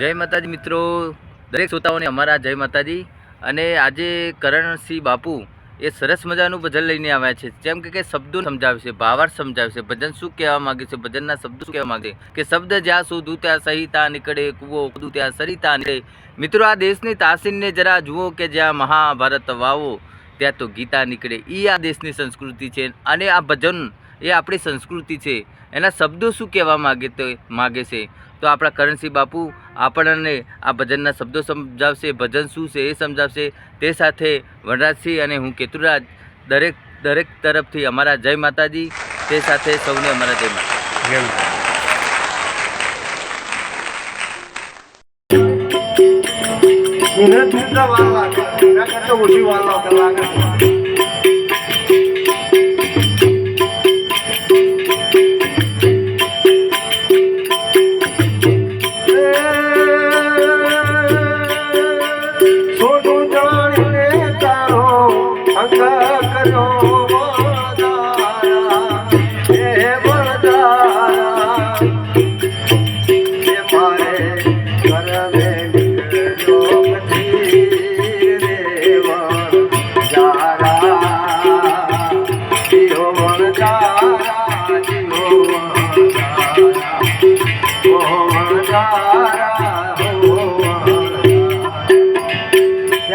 જય માતાજી મિત્રો, દરેક શ્રોતાઓને અમારા જય માતાજી। અને આજે કરણસિંહ બાપુ એ સરસ મજાનું ભજન લઈને આવ્યા છે। જેમ કે શબ્દો સમજાવે છે, ભાવાર્થ સમજાવે છે, ભજન શું કહેવા માંગે છે, ભજનના શબ્દો શું કહેવા માંગે કે શબ્દ જ્યાં શોધું ત્યાં સહિતા નીકળે, કૂવો ખોદું ત્યાં સરિતા નીકળે। મિત્રો, આ દેશની તાસીનને જરા જુઓ કે જ્યાં મહાભારત વાવો ત્યાં તો ગીતા નીકળે। એ આ દેશની સંસ્કૃતિ છે અને આ ભજન એ આપણી સંસ્કૃતિ છે। એના શબ્દો શું કહેવા માગે છે તો આપણા કરણસિંહ બાપુ આપણને આ ભજનના શબ્દો સમજાવશે, ભજન શું છે એ સમજાવશે। તે સાથે વનરાજસિંહ અને હું કેતુરાજ દરેક તરફથી અમારા જય માતાજી। તે સાથે સૌને અમારા જય માતાજી।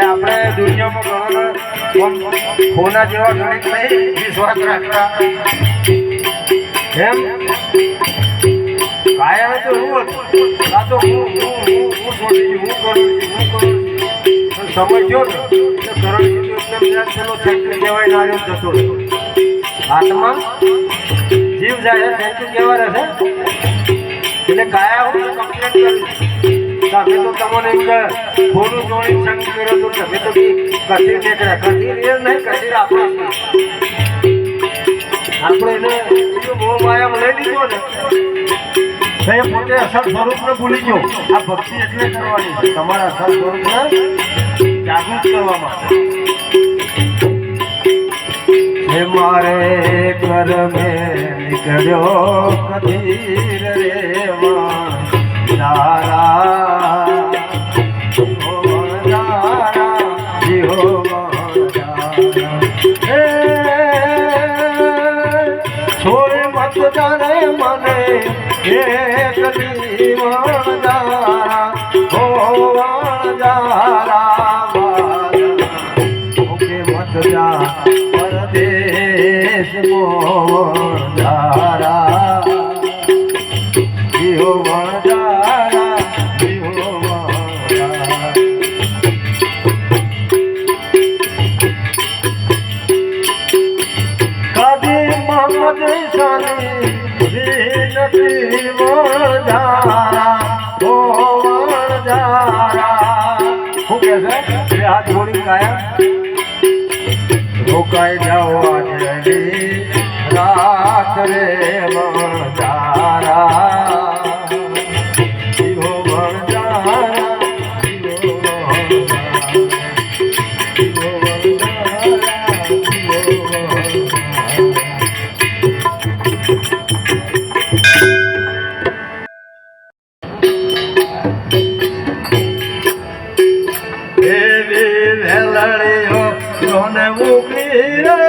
આપણે દુનિયામાં હોના જેવા ગણિત નહીં વિશ્વાસ રાખતા એમ કાયમ તો હું આ તો હું છોડી હું કરું સમય જો ને કરણ ચલો થેન્ક્યુ કહેવાય ના રહ્યો જતો આત્મા જીવ જાય થેન્ક્યુ કહેવા રહે એટલે કાયા હું કમ્પ્લેટ કરું તમે તો તમને ફોનું જોડી સંગ કર્યો તો તમે તો બી કથીર નીકળ્યા કથીર એ નહીં કથીર આપણે એને મોહ માયામાં લઈ લીધો ને એ પોતે અસલ સ્વરૂપને ભૂલી ગયો। આ ભક્તિ એટલે કરવાની છે તમારા અસલ સ્વરૂપને જાગૃત કરવા માટે। હે મારે કર મેં નીકળ્યો કથીર રે તારા છોડે મત જાણે મને એક દીવણ જારા હો જારા ઓકે મત જા પરદેશ મો જારા જીવો જારા જીવો કાદી મોહમ્મદ સાની નથી જારા હો જારા શું કહે છે હાથ જોડી કાયા રોકાઈ જાઓ આજે રાત રે જારા જીવો જારા ને ઉકળી રે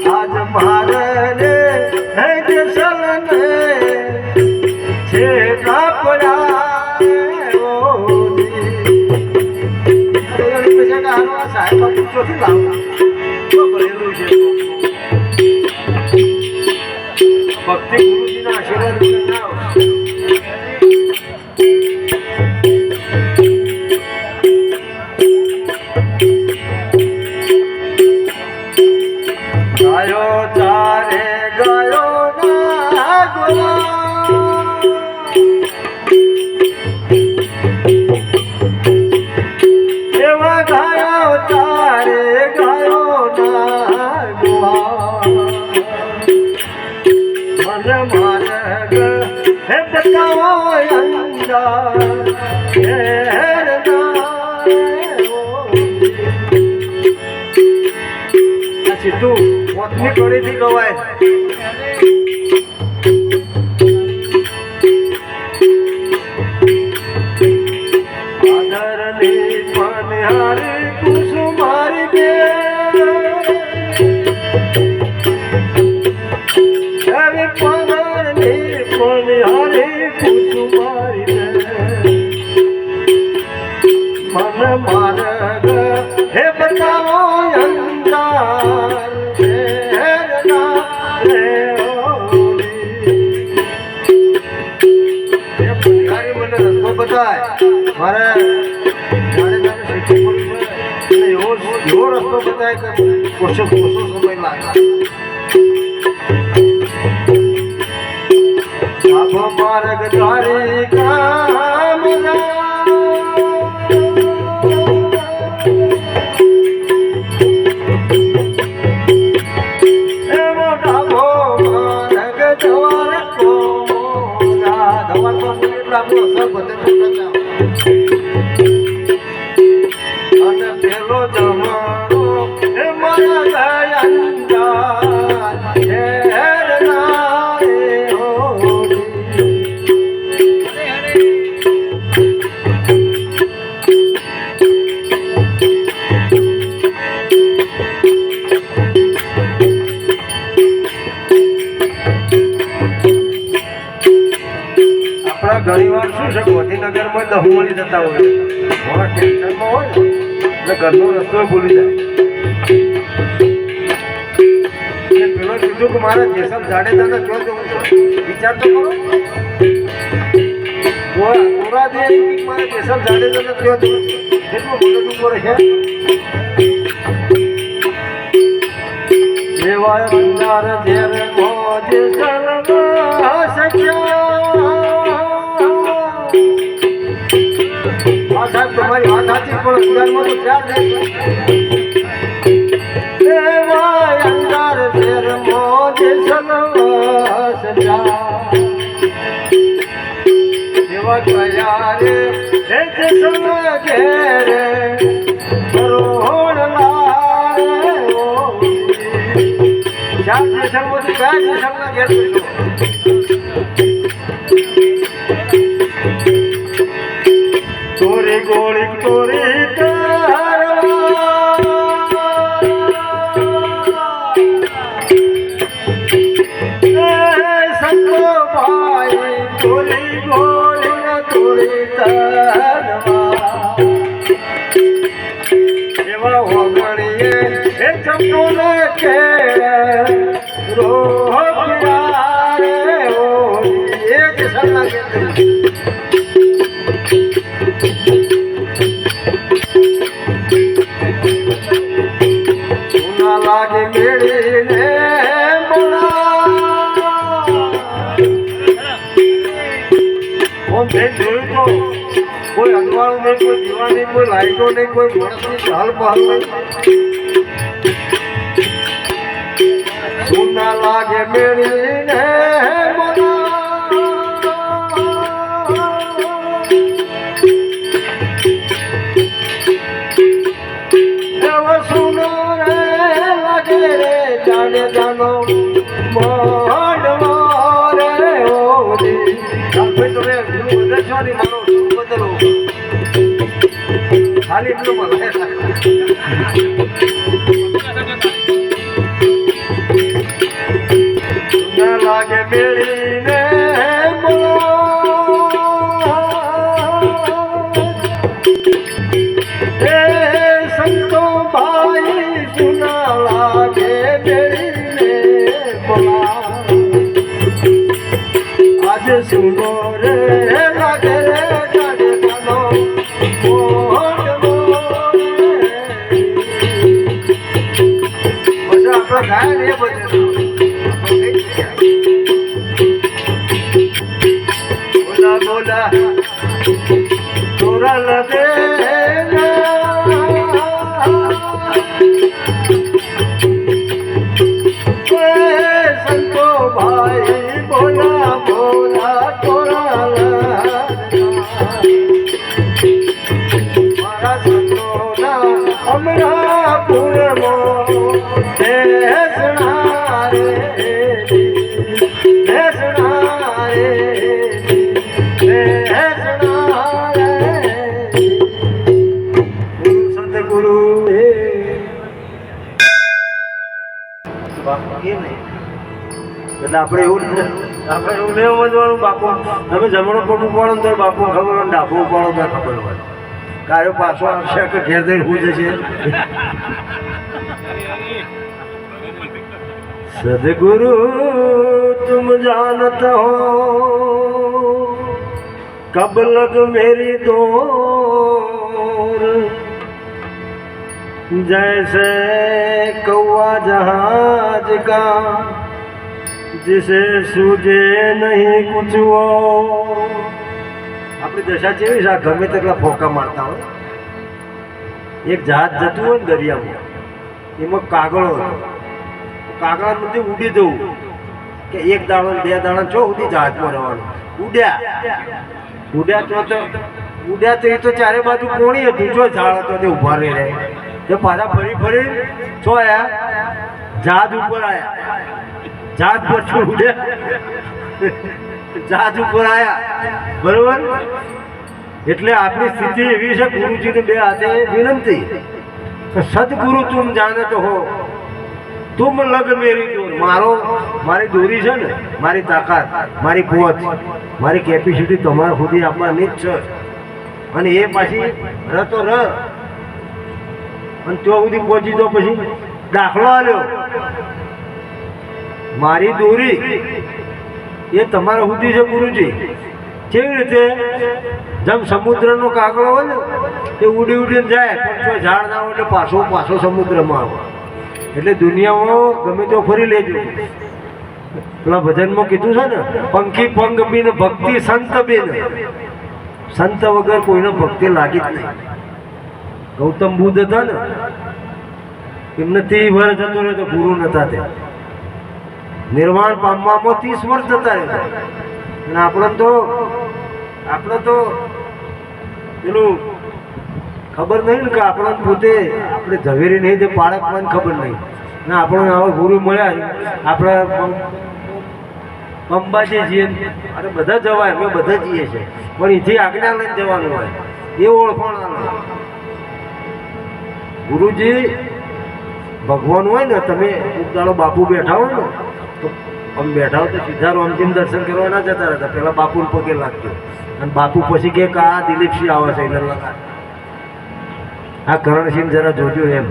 આજ મારે હે કે સલને છે કાપડા સાહેબ પૂછોથી લાવવા ભક્તિ ગુરુજીના આશીર્વાદ ગાયો તારે ગાયો ના એવા ગાયો તારે ગાયો ના ગોવા मन मार સીધું પોતની કડીથી ગવાય. આદરની મનહારી કુસુમારી બે હવે પનરની મનહારી કુસુમારી મન માર્ગ હે બતાવો અંધાર મારે એવો રસ્તો બતાય કે ઓછો સમય લાગે. આખો માર્ગ તારી કામના એવો ડાબો માર્ગ જવાર કોમોના ધવાર તો ડાબો અસર બધે મોટા અને પેલો જમાનો એ મારા અંજાર હેર નારે હોડી. આપણા ઘણી વાર શું છે ગાંધીનગરમાં દહુ મળી જતા હોય થોડા ટેન્શનમાં હોય એટલે ઘરનો રસ્તો ભૂલી જાય. પેલો કીધું કે મારા જેસલ જાડેજાને જો જવું છે વિચાર તો કરો. પૂરા દે મારા જેસલ જાડેજાને જો જવું કેટલું મગજ ઉપર છે. એવા અંધાર ઝેર મોજ સલવા સખ્યા. સાહેબ તમારી વાત સાચી પણ ઉદારમાં તો ત્યાર નહીં. એવા અંધાર ઝેર મોજ સલવા સખ્યા એવા ગયા રે હે જસલ ઘેરે કરોડ લારે ઓ ચાર દેશમાંથી કયા દેશના ઘેર બેઠો. ચોરી ગોળી ચોરી સંતો ભાઈ ચોરી ગોળી ચોરી એવા હોગણીએ એ ચંપો ને કે રોહિયારે ઓ એક સલા કે સુના લાગે મેળીને કોઈ અજવાળું નહીં, કોઈ દીવા નહીં, કોઈ લાઈટો નહીં, કોઈ માણસની ચાલ પહાલ નહીં. સુના લાગે મેળીને એવો સુનો રે લાગે રે જાડેજાનો મોઢવો રે ઓરી. ભાઈ તમે બદલશો નહીં, મારો શું બદલો ખાલી એટલું મને ના લાગે મેળીને એ સંતો ભાઈ સુના લાગે મેળીને આજે સુનો રે લાગે રે જાડેજાનો મોઢવો રે. પછી આપણે ગાય ને બધે એટલે આપણે એવું નહીં સમજવાનું બાપુ તમે જમણો પગ ઉપાડો ને તો બાપુ ખબર હોય ડાબો ઉપાડો તો ખબર હોય કાર્યો પાછો આવશે કે ઘેર જઈને શું જશે सदगुरु तुम जानत हो कब लग मेरी डोर जैसे कौआ जहाज का जिसे सूझे नहीं कुछ वो આપણી દશા જેવી છે ગમે તેટલા ફોકા મારતા હોય એક જહાજ જતું હોય ને દરિયામાં એમાં કાગળો કાગળા નથી ઉડી જવું કે એક દાડો બે દાડા છો સુધી જહાજમાં રહેવાનું ઉડ્યા તો એ તો ચારે બાજુ કોણી હતું જો ઝાડ હતો તે ઉભા રહી રહે તે પાછા ફરી છો આયા જહાજ ઉપર આયા જહાજ પર ઉડ્યા જહાજ ઉપર આયા બરોબર એટલે આપણી સ્થિતિ એવી છે ગુરુજીને બે હાથે વિનંતી સદગુરુ તુમ જાને તો હો તુમ લગ મેરી દોર મારી દોરી છે ને મારી તાકાત મારી પહોંચ મારી કેપેસિટી તમારા સુધી આપવાની જ છે અને એ પાછી ર તો ર અને તો સુધી પહોંચી દો પછી દાખલો આલ્યો મારી દોરી એ તમારા સુધી છે ગુરુજી કેવી રીતે જેમ સમુદ્રનો કાગડો હોય ને એ ઉડી ઉડીને જાય પણ કોઈ ઝાડ ના હોય એટલે પાછો સમુદ્રમાં આવે એટલે દુનિયામાં ગમે તો ફરી લેજો પેલા ભજનમાં કીધું છે ને પંખી પંગ બીન ભક્તિ સંત બીન સંત વગર કોઈને ભક્તિ લાગી જ નહીં ગૌતમ બુદ્ધ હતા ને એમને 30 વર્ષ જતો રહ્યો તો ગુરુ નતા તે નિર્વાણ પામવામાં 30 વર્ષ જતા રહેતા અને આપણે તો પેલું ખબર નહીં ને કે આપણને પોતે આપણે ઝવેરી નહીં તે પાળક પણ ખબર નહીં ને આપણને આવા ગુરુ મળ્યા આપણે અંબાજી જઈએ અરે બધા જવાય અમે બધા જઈએ છીએ પણ એથી આજ્ઞા લઈને જવાનું હોય એ ઓળખાણ ગુરુજી ભગવાન હોય ને તમે એક દાડો બાપુ બેઠા હોય ને તો આમ બેઠા હોય તો સીધા રામજીમ દર્શન કરવા ના જતા રહેતા પહેલાં બાપુને પગે લાગજો અને બાપુ પછી કે આ દિલીપસિંહ આવે છે એટલે લગા આ કરણસિંહ જરા જોજો એમ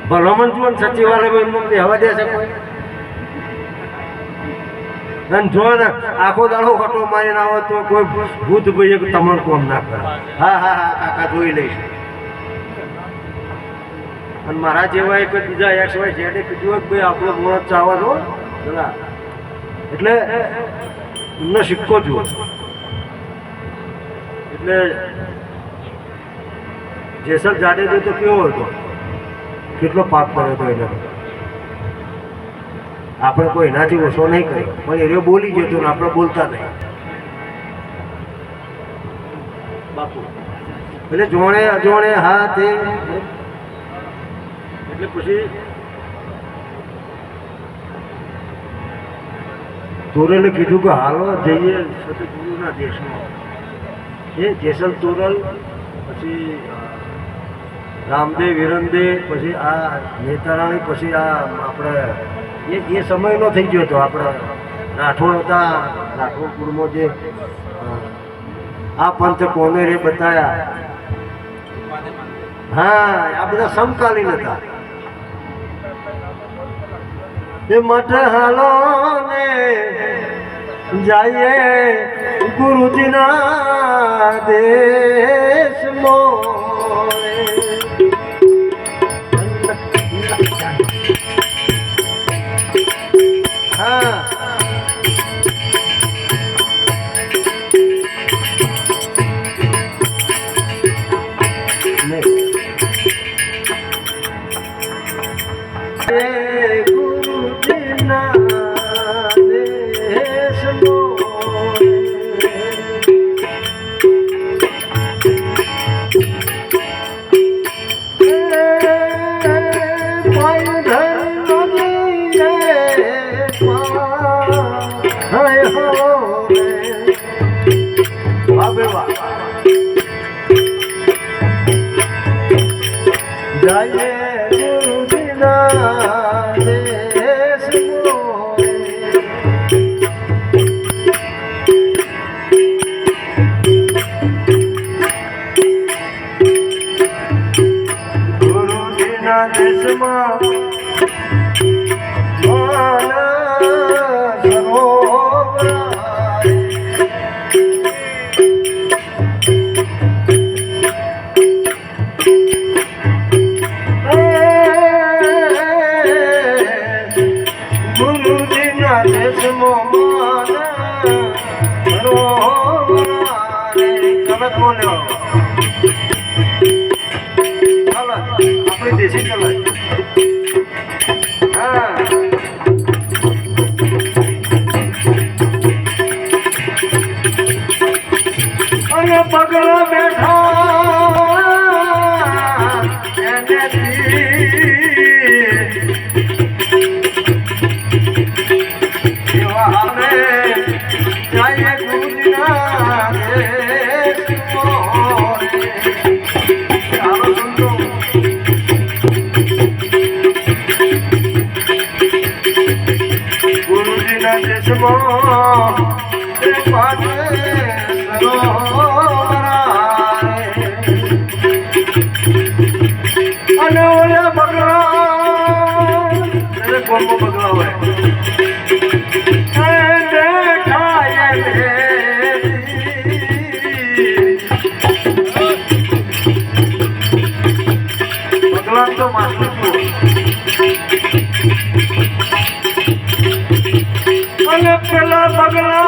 ભલામણ જુઓ ને સચિવાલયમાં એમને બેહવા દે છે કોઈ અને જો ને આખો દાડો ખટો મારીને આવો તો કોઈ ભૂત ભાઈ તમારું કોમ ના કરે હા કાકા જોઈ લઈશ અને મારા જેવા એક બીજા એક્સ વાય ઝેડે કીધું કે ભાઈ આપણો મોણસ ચાવા દો એટલે એમનો સિક્કો જુઓ એટલે જેસલ જાડેજો તો કેવો હતો કેટલો પાપ કર્યો હતો એને આપણે કોઈ એનાથી ઓછો નહીં કર્યો પણ એ બોલી જતો ને આપણે બોલતા નહીં બાપુ એટલે જોણે અજોણે હા તે એટલે પછી તોરલે કીધું કે હાલો જઈએ સદગુરુના દેશમાં એ જેસલ તોરલ પછી રામદેવ વિરમદેવ પછી આ નેતારાણી પછી આ આપણે એ સમયનો થઈ ગયો હતો આપણે રાઠોડ હતા રાઠોડપુરમાં જે આ પંથ કોને રે બતાયા હા આ બધા સમકાલીન હતા એ માટે હાલો ને જઈએ ગુરુજીના દેશમાં હા ગુરુજીના જય ગુરુજીના દેશમાં દેશમાં માનસ ગુરુજીના દેશમાં કલક બોલ્યો ચાલો આપણી દેશી કલક હા અને પગલા બેઠા એવા આવે જાય ગુરુજીના ગુરુજીના દેશમાં અને ઓલા બગલા કોમો બગલા હોય બગલા તો માસ્ટર અને પેલા બગલા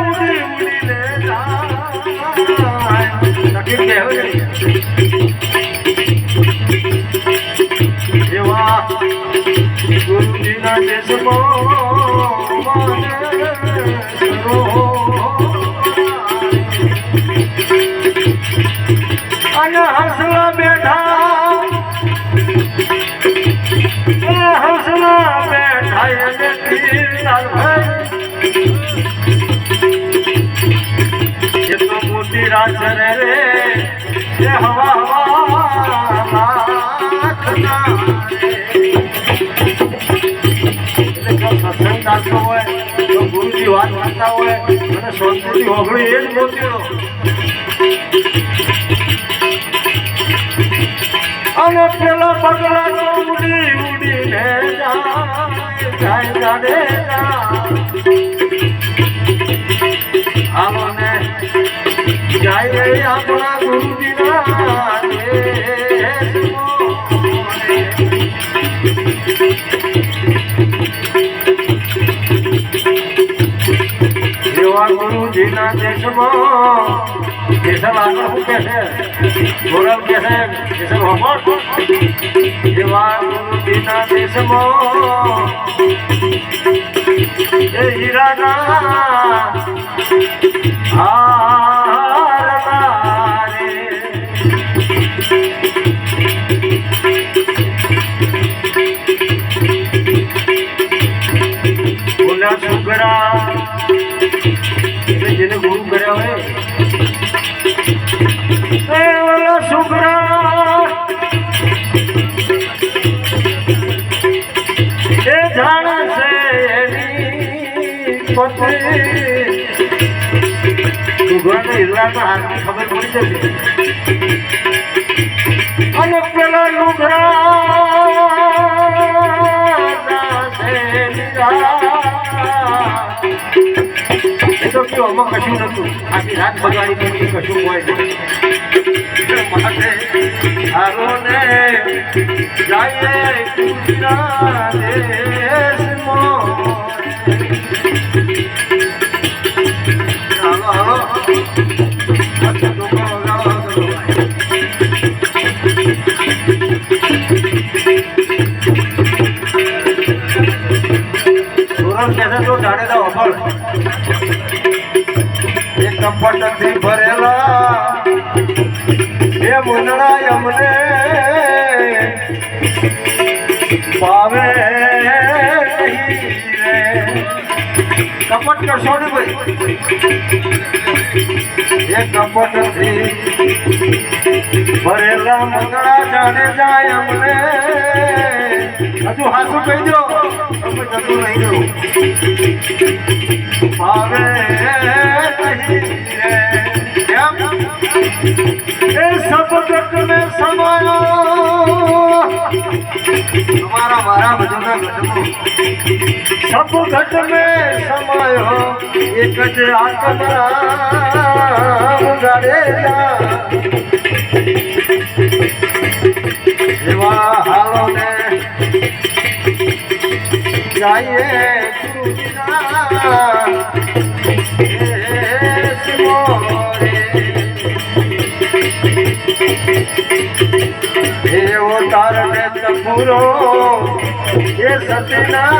ઉડી ઉડીને એવા ગુરુજીના દેશમાં અને હસલા બેઠા હસલા બેઠા એને એ તો મોટી રાત રે એ હવા સત્સંગ ચાલતો હોય તો ગુરુજી વાત કરતા હોય અને સંસ્કૃતિ હોગળી એ જ મોતીનો અને પેલા પગલા તો ઉડી ઉડીને જાય જાડે હાલો ને જાય આપણા ગુરુજીના એવા ગુરુજીના દેશમાં કેસર આગળ શું કે છે ગોરવ કે છે કેસર હોમર એવા ગુરુજીના દેશમાં એ હીરાના હાર રે બોલ્યા છોકરા જેને ગુરુ કર્યા હોય ઓલા છોકરા એ જાણે છે એની પત્ની છોકરાને હિરલાના હાથની ખબર પડી જશે અને પેલા લુગરા તો કયો આમાં કશું નતું આખી રાત બગાડી દીધી કશું હોય માટે હારો ને જાય કુદના દેશમાં હાલો હાલો ધોરણ કહેશે તો જાડેદા અફળ કપટથી ભરેલા એ મુનડા અમને પાવે કપટ કરશો ને ભાઈ એ કપટથી ભરેલા મુનડા જાણે જાય અમને હજુ હાથું કહી દો તમે જતું નહીં દો પાવે એ सब जग में समा તમારા મારા ભજનના ઘટમાં સબ ઘટ મેં સમાયો એક જ આત્મરામ જાડેજા એવા હાલોને જાઈએ ગુરુજીના એવો તારને તપુરો એ સતીના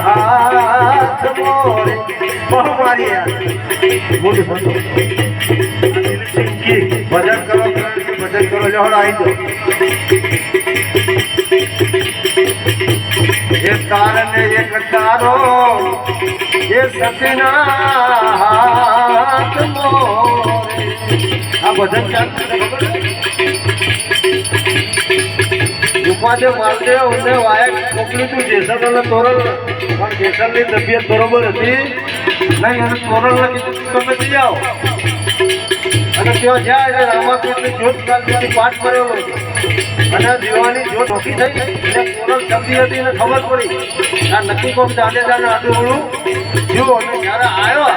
હાથ મોરે બહુ મારી મોટું સંતો ભજન કરો જહોડ આવી દો એ તારને એક તારો એ સતીના હાથ મોરે આ ભજન ચાલતું ઉપાધ્ય માલદેવ ને વાયક મોકલ્યું હતું જેસલ અને તોરલ પણ જેસલની તબિયત બરોબર હતી નહીં અને તોરલને કીધું તમે જઈ આવો અને ત્યાં જ્યાં એટલે રામાપીરની જ્યોત કાલથી પાઠ કરેલો અને દીવાની જ્યોત ઓછી થઈ અને તોરલ શબ્દી હતી એને ખબર પડી આ નક્કી કોમ જાડેજાને આટલું ઓળું થયું અને જ્યારે આવ્યો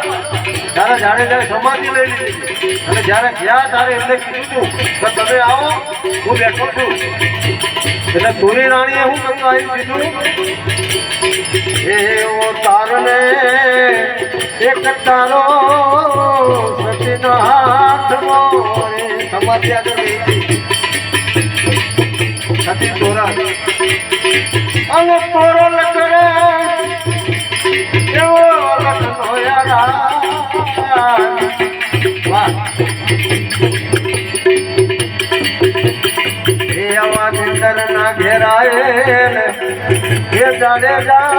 ત્યારે જાડેજાએ સમાધિ લઈ લીધી અને જ્યારે ગયા ત્યારે એમને કીધું હતું કે તમે આવો હું બેઠો છું એટલે ધોની રાણીએ શું કહ્યું આવી કીધું એવો તારને એક તારો સતીના હાથ મોરે સમાધિ આગળ સતી તોરા અને તોરલ કરે એવો લખન હોયા વાહ નિંદર ના ઘેરાય એ જાડેજા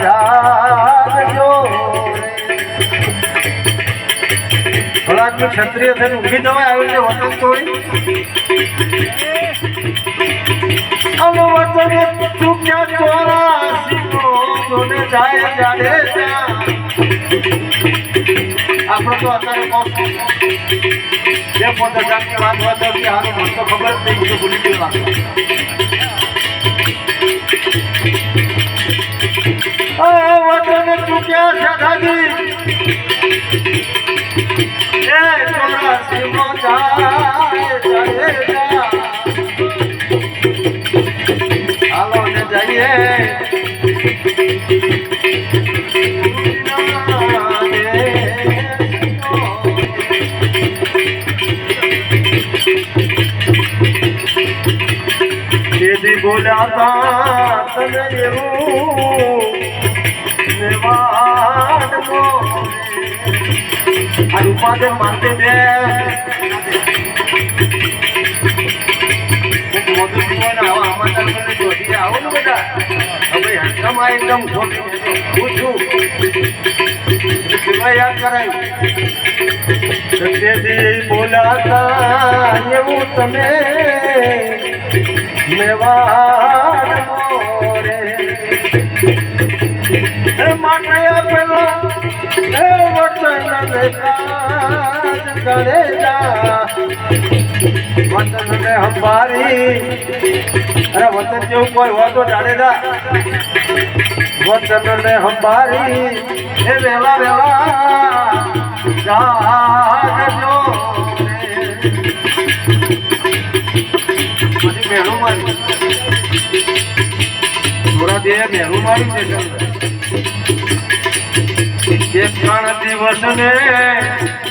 જાગજો ભલા ક્ષત્રિય થઈને ઊભી જવાય આવી રીતે વતન તોડી અમે વતન ચૂક્યા 84 જાય જાડેજા આપણે તો અત્યારે જે 50,000 ની વાત વાત કે હારું મને તો ખબર જ નહીં બધું ભૂલી ગયું વતન ચૂક્યા છે દાદી એ 84 મો જાય હાલો ને જઈએ બોલાતા તને એવું મેવાડ આ રૂપાદે માનતે દે આવો ને બધા હવે હંસામાં એકદમ ખોટું છું યાદ કરાયું તેથી બોલાતા એવું તમે મેવાડ મોરે હે માનયા પેલા હે વતન ને કાજ કરે જા વતન ને હંભારી અરે વતન જેવું કોઈ હોય તો જાડેજા વતન ને હંભારી હે વેલા વેલા જાગજો મેળું મારી થોડા દે મેળું મારી છે એક 3 દિવસ ને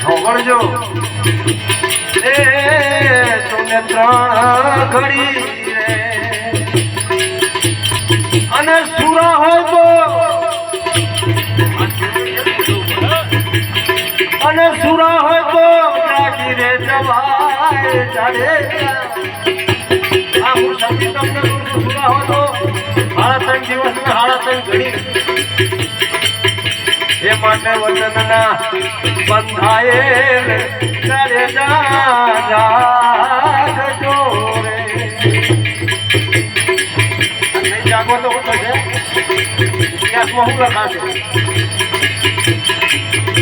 ખબરજો એ તમને 3 ઘડી અને સુરા હોય તો અને સુરા હોય તો જાગી રે જવાય જાડે હું સતી તમને સુરા હો તો 3 દિવસ ને 3.5 ઘડી એ માટે વચનના બંધાયેલ કરે જાગજો રે નહીં જાગો તો શું થશે ઇતિહાસમાં શું લખાશે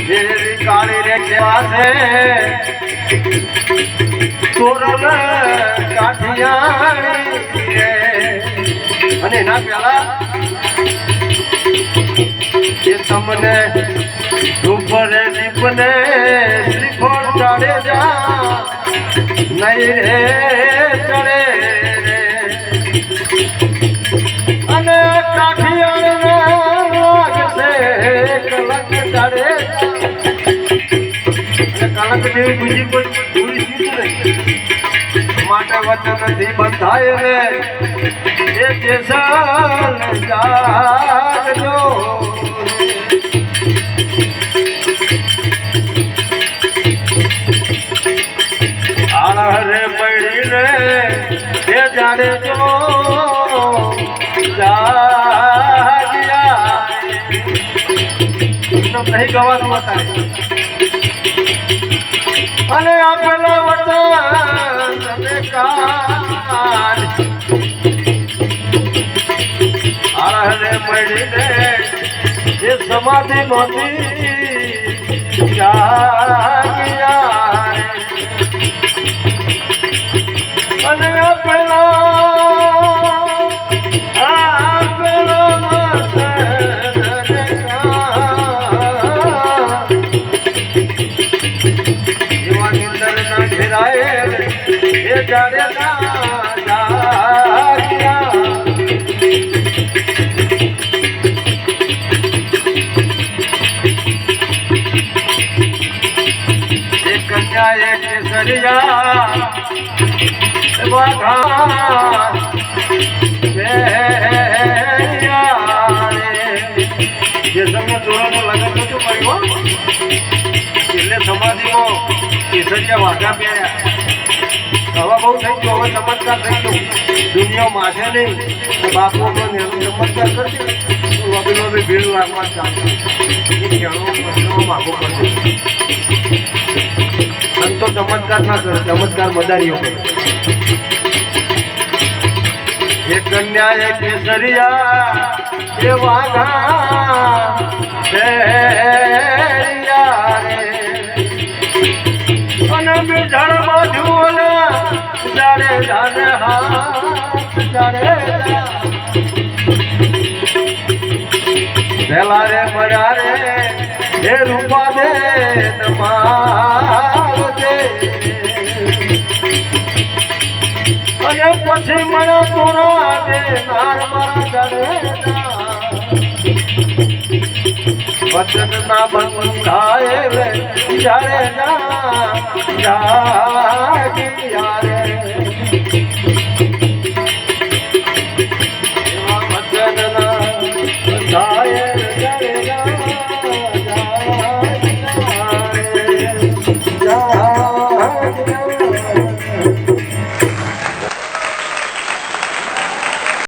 જે કાળી રે કેવા છે તોરલ કાઠિયાણી રે મહિના પહેલા એ તમને ઉપર દીપને શ્રીફળ ચાડે જા નહીં રે ચડે રે અને કાઠિયાવાડ લાગશે કલક ચાડે કલક જેવી બીજી કોઈ પૂરી ચીજ નહીં માટે વચનથી બંધાય રે એ જેસલ જાગજો આળહરે પડીને એ જાડે જો જાગ્યા નહીં ગવાનું હતા અને આપેલા વચન તમે કાન આળહરે પડીને એ સમાધિ માંથી જાગ્યા અને એવા નિંદર ના ઘેરાય એ જાડે કન્યા એક સરિયા જે સમય તોરાનો લગન નતું કર્યું એટલે સમાધિમાં કેસરિયા વાઘા પહેર્યા હવે બહુ થઈ ગયો હવે ચમત્કાર થઈ ગયો દુનિયા માથે નહીં બાપુ ચમત્કાર કરશે વબી વબી ભીડ લાગવા ચાલશે એ ખેડો માગો કરશે સંતો ચમત્કાર ના કરે ચમત્કાર મદારીઓ કરે એ કન્યા એ કેસરિયા એ વાઘા અને બીજામાં ઝૂલા જાડે જાડે હાથ જાડે પેલા રે મળ્યા રે એ રૂપા દે નમાલ દે અને પછી મને તોરા દે નાર મારા જાડે વચન ના બંધાય રે જાડે જાગ્યા રે